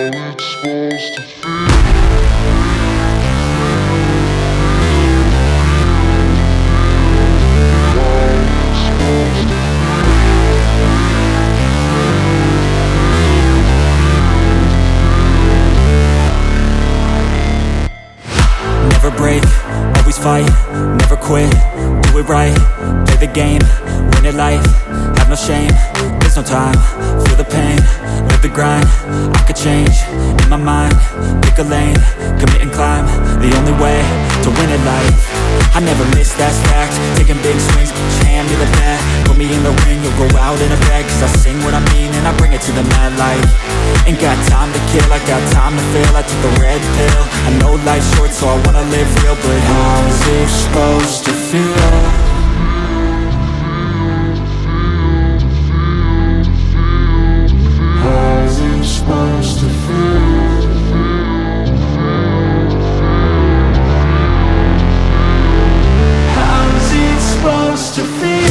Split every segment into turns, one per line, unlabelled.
Never break, always fight, never quit, do it right, play the game, win it life, have no shame, there's no time, feel the pain, live the grind, I could change, in my mind, pick a lane, commit and climb, the only way to win at life. I never miss, that's fact, taking big swings, hand me the bat, put me in the ring, you'll go out in a bag, cause I sing what I mean and I bring it to the mad light. Ain't got time to kill, I got time to feel, I took the red pill, I know life's short so I wanna live real, but how's it supposed to feel? How's it supposed to feel? How's it supposed to feel?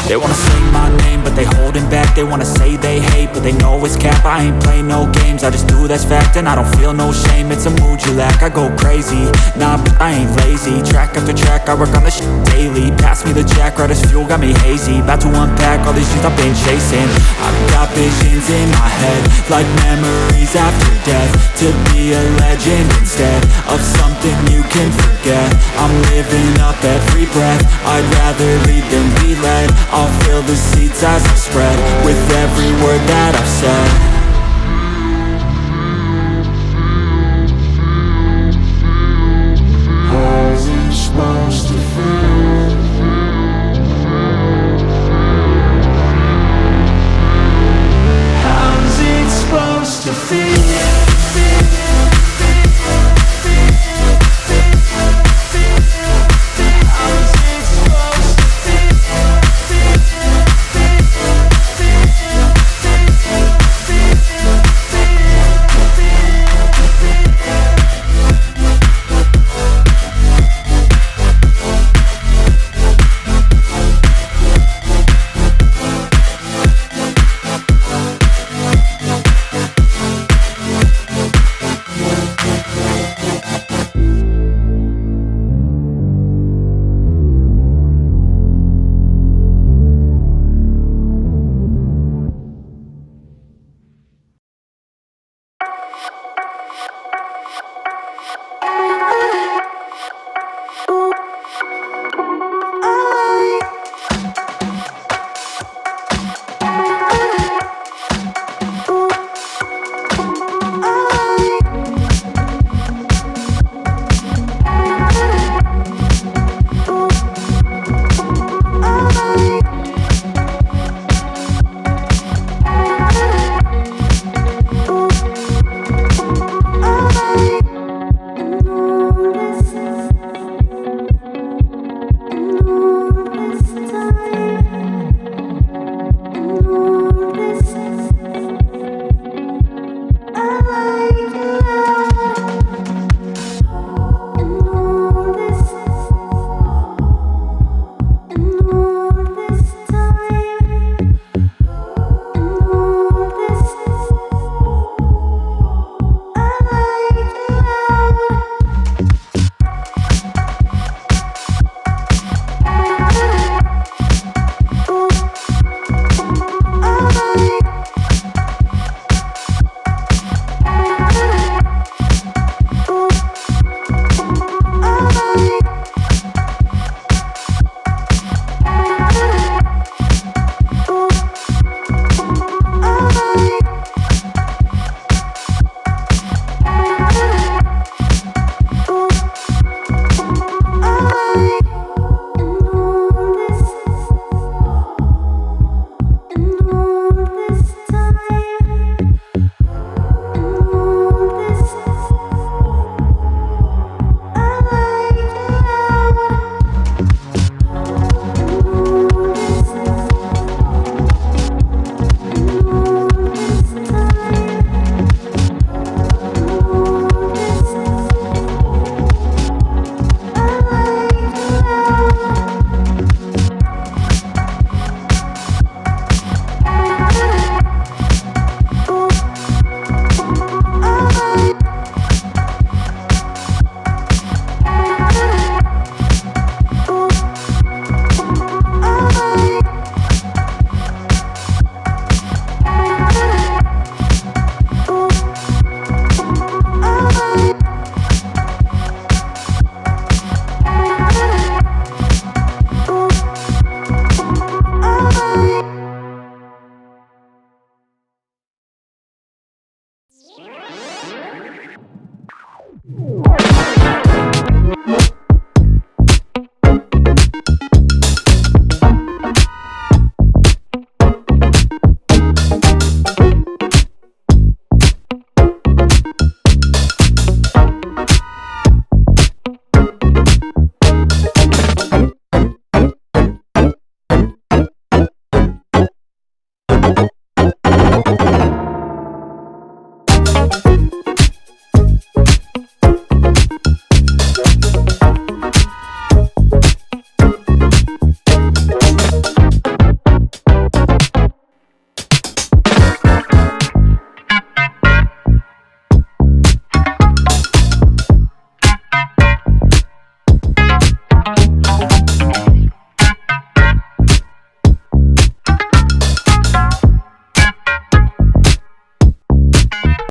They wanna say my name, but they holding back. They wanna say they hate, but they know it's cap. I ain't play no games, I just do that's fact. And I don't feel no shame, it's a mood you lack. I go crazy, nah, but I ain't lazy. Track after track, I work on this shit daily. Pass me the jack, right as fuel, got me hazy. About to unpack all these things I've been chasing. I've got visions in my head, like memories after death. To be a legend instead of something you can forget. I'm living up every breath, I'd rather lead than be led. I'll fill the seats as I spread with every word that I've said.